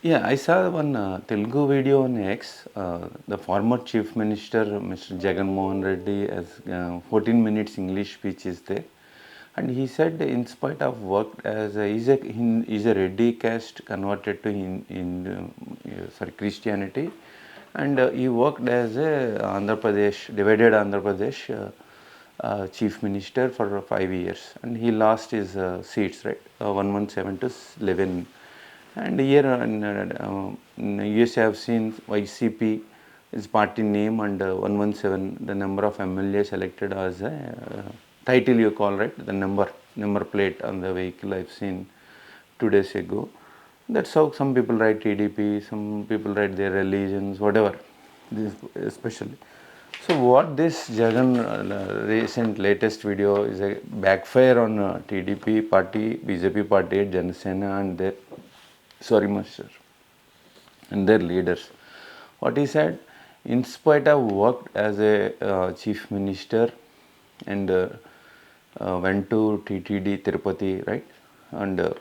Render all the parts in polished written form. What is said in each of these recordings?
Yeah, I saw one Telugu video on X. The former Chief Minister, Mr. Jagan Mohan Reddy, has 14 minutes English speech is there. And he said, in spite of work as he's a Reddy caste converted to Christianity, and he worked as a divided Andhra Pradesh Chief Minister for 5 years, and he lost his seats, right? 117 to 11. And here in US I have seen YCP is party name, and 117 the number of MLAs elected as a title you call, right? The number plate on the vehicle I've seen 2 days ago. That's how some people write TDP, some people write their religions, whatever. This especially. So what this Jagan recent latest video is a backfire on TDP party, BJP party, Janasena and their master, and their leaders. What he said, in spite of worked as a chief minister and went to TTD Tirupati, right? And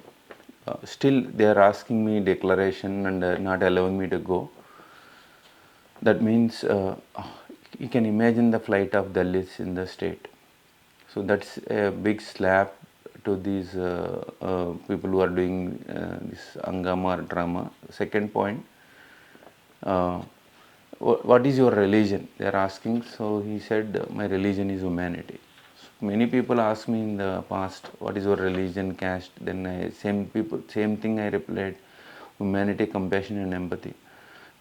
still they are asking me declaration and not allowing me to go. That means you can imagine the flight of Dalits in the state. So that's a big slap to these people who are doing this Angama drama. Second point, what is your religion? They are asking. So he said, my religion is humanity. So many people ask me in the past, what is your religion, caste? Then same thing I replied, humanity, compassion and empathy.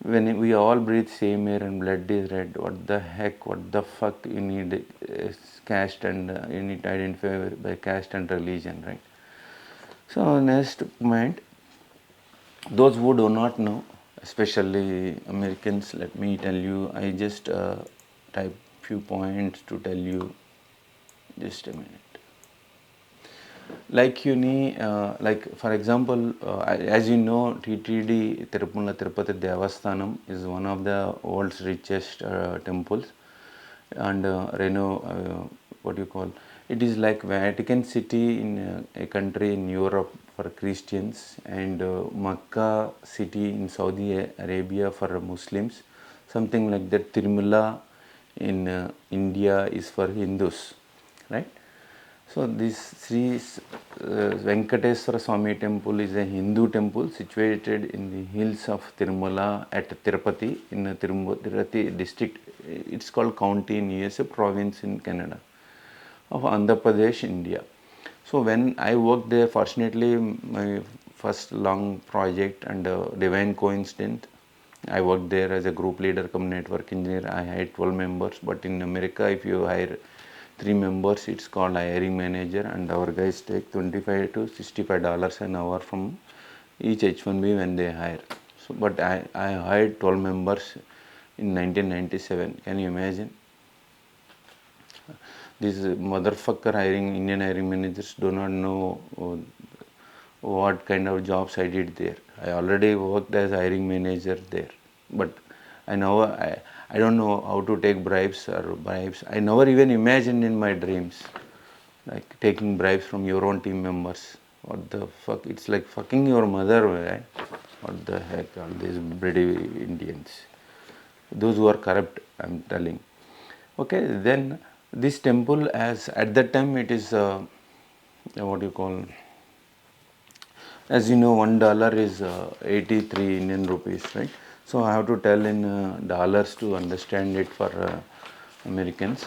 When we all breathe same air and blood is red, what the heck, what the fuck you need caste and you need to identify by caste and religion, right? So next point, those who do not know, especially Americans, let me tell you, I just type few points to tell you. Just a minute. Like like for example, as you know, TTD Tirupati Devasthanam is one of the world's richest temples, and what do you call? It is like Vatican City in a country in Europe for Christians, and Makkah city in Saudi Arabia for Muslims, something like that. Tirumala in India is for Hindus, right? So this Sri Venkateswara Swami temple is a Hindu temple situated in the hills of Tirumala at Tirupati in the Tirupati district. It's called county in US, a province in Canada, of Andhra Pradesh, India. So when I worked there, fortunately my first long project and divine coincidence, I worked there as a group leader come network engineer. I had 12 members, but in America if you hire 3 members, it's called hiring manager, and our guys take $25 to $65 an hour from each H1B when they hire. So but I hired 12 members in 1997. Can you imagine? These motherfucker Indian hiring managers do not know what kind of jobs I did there. I already worked as hiring manager there, but I don't know how to take bribes. I never even imagined in my dreams like taking bribes from your own team members. What the fuck? It's like fucking your mother, right? What the heck? All these British Indians, those who are corrupt, I'm telling. Okay, then this temple, as at that time it is what do you call? As you know, $1 is 83 Indian rupees, right? So I have to tell in dollars to understand it for Americans.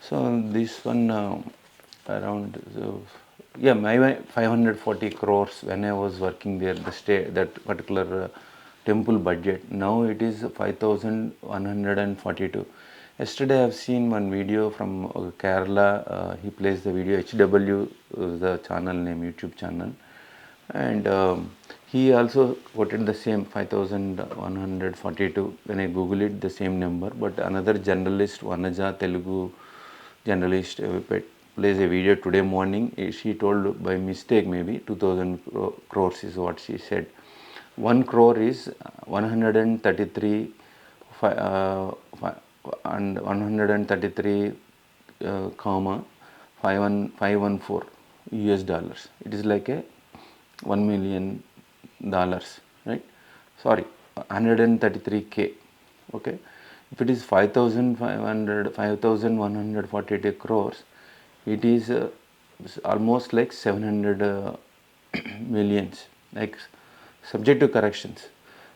So this one around my 540 crores when I was working there, that particular temple budget. Now it is 5,142. Yesterday I have seen one video from Kerala. He plays the video. HW is the channel name, YouTube channel, and he also quoted the same 5,142 when I google it, the same number. But another journalist, Vanaja Telugu journalist, plays a video today morning. She told by mistake maybe 2,000 crores is what she said. 1 crore is 133 and 133 comma 514 US dollars. It is like a $1 million, right? sorry, 133k. Okay, if it is 5,148 crores, it is almost like 700 millions, like subject to corrections.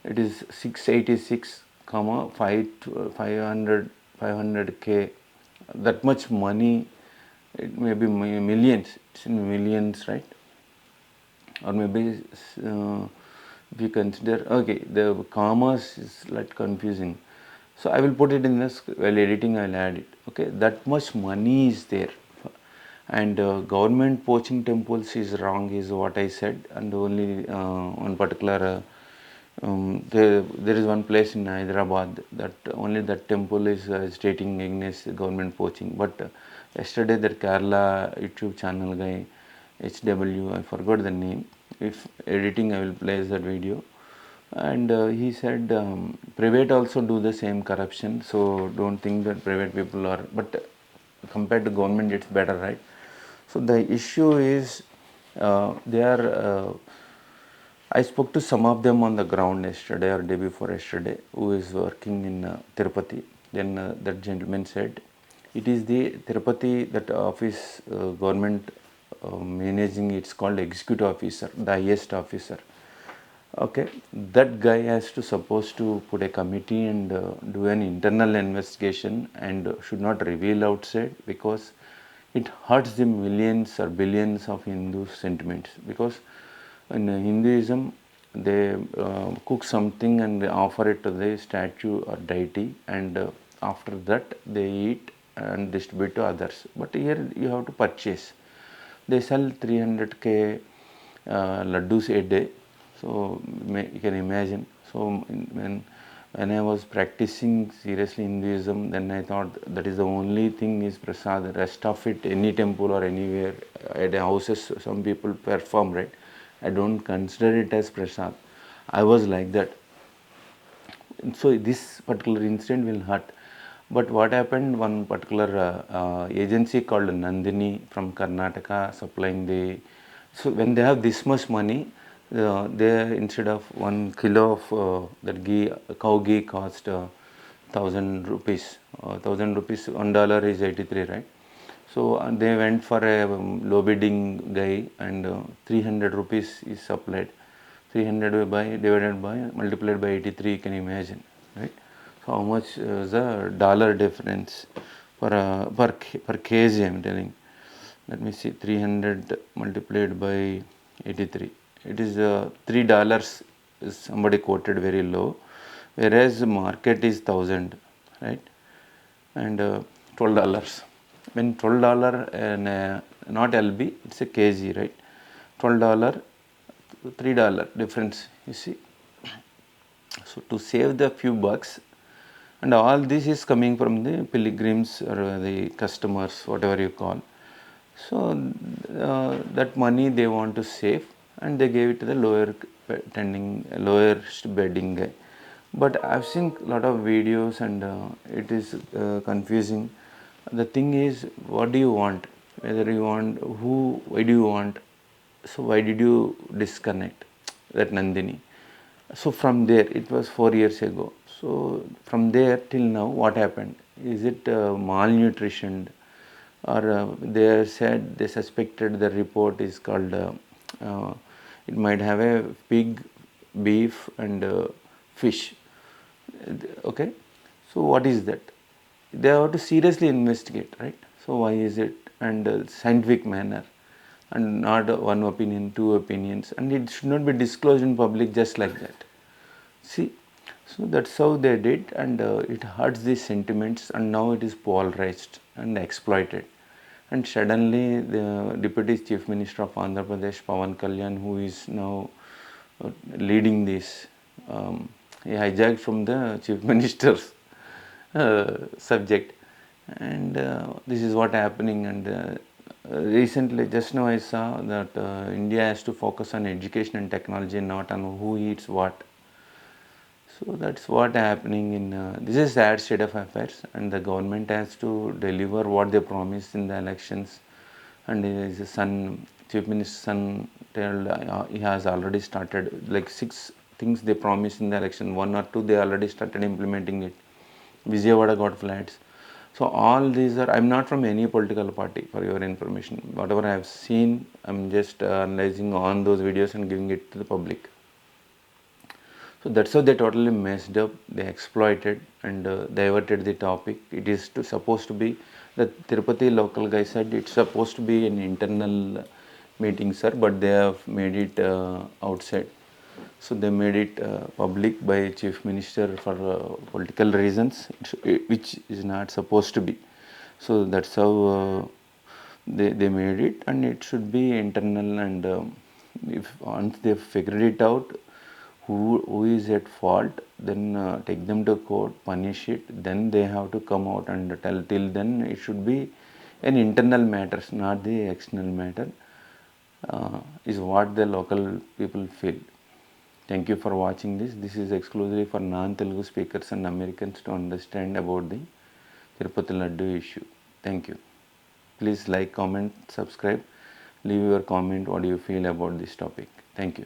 It is 686 comma 500 500k. That much money, it may be millions. It's in millions, right? Or maybe if you consider, okay, the commas is like confusing, so I will put it in this, while editing I'll add it. Okay, that much money is there, and government poaching temples is wrong is what I said. And only one particular there is one place in Hyderabad that only that temple is stating against government poaching. But yesterday that Kerala YouTube channel guy, HW, I forgot the name. If editing, I will place that video. And he said private also do the same corruption. So don't think that private people are, but compared to government, it's better, right? So the issue is they are. I spoke to some of them on the ground yesterday or day before yesterday, who is working in Tirupati. Then that gentleman said, it is the Tirupati, that office, government managing, it's called executive officer, the highest officer. Okay, that guy has to supposed to put a committee and do an internal investigation, and should not reveal outside, because it hurts the millions or billions of Hindu sentiments. Because in Hinduism, they cook something and they offer it to the statue or deity, and after that they eat and distribute to others. But here you have to purchase. They sell 300k laddus a day. So you can imagine. So when I was practicing seriously Hinduism, then I thought that is the only thing is prasad. The rest of it, any temple or anywhere, at houses, some people perform, right? I don't consider it as prasad. I was like that. So this particular incident will hurt. But what happened, one particular agency called Nandini from Karnataka supplying the, so when they have this much money, they, instead of 1 kilo of that ghee, cow ghee cost 1,000 rupees. 1,000 rupees, $1 is 83, right? So they went for a low bidding guy, and 300 rupees is supplied. 300 by divided by multiplied by 83, you can imagine, right? So how much is the dollar difference per kg, I'm telling. Let me see, 300 multiplied by 83. It is $3. Somebody quoted very low, whereas the market is 1,000, right? And $12. When $12 and not LB, it's a kg, right? $12, $3 difference, you see. So to save the few bucks, and all this is coming from the pilgrims or the customers, whatever you call. So that money they want to save, and they gave it to the lowest bidding guy. But I've seen a lot of videos, and it is confusing. The thing is, what do you want? Whether you want who, why do you want? So why did you disconnect that Nandini? So from there, it was 4 years ago. So from there till now, what happened? Is it malnutrition, or they said they suspected the report is called it might have a pig, beef, and fish. Okay, so what is that? They have to seriously investigate, right? So why is it, and scientific manner, and not one opinion, two opinions, and it should not be disclosed in public just like that. See, so that's how they did, and it hurts the sentiments, and now it is polarized and exploited. And suddenly, the Deputy Chief Minister of Andhra Pradesh, Pawan Kalyan, who is now leading this, he hijacked from the Chief Minister's subject, and this is what happening. And recently, just now I saw that India has to focus on education and technology, not on who eats what. So that's what happening in this is sad state of affairs, and the government has to deliver what they promised in the elections. And his son, Chief Minister's son, told he has already started like 6 things they promised in the election, one or two, they already started implementing it. Vijayawada got flats. So all these are, I'm not from any political party, for your information. Whatever I have seen, I'm just analyzing on those videos and giving it to the public. So that's how they totally messed up. They exploited and diverted the topic. It is supposed to be, the Tirupati local guy said it's supposed to be an internal meeting, sir, but they have made it outside. So they made it public by chief minister for political reasons, which is not supposed to be. So that's how they made it, and it should be internal. And if once they figured it out, who is at fault, then take them to court, punish it, then they have to come out and tell. Till then it should be an internal matters, not the external matter, is what the local people feel. Thank you for watching this. This is exclusively for non-Telugu speakers and Americans to understand about the Tirupati Laddu issue. Thank you. Please like, comment, subscribe. Leave your comment what do you feel about this topic. Thank you.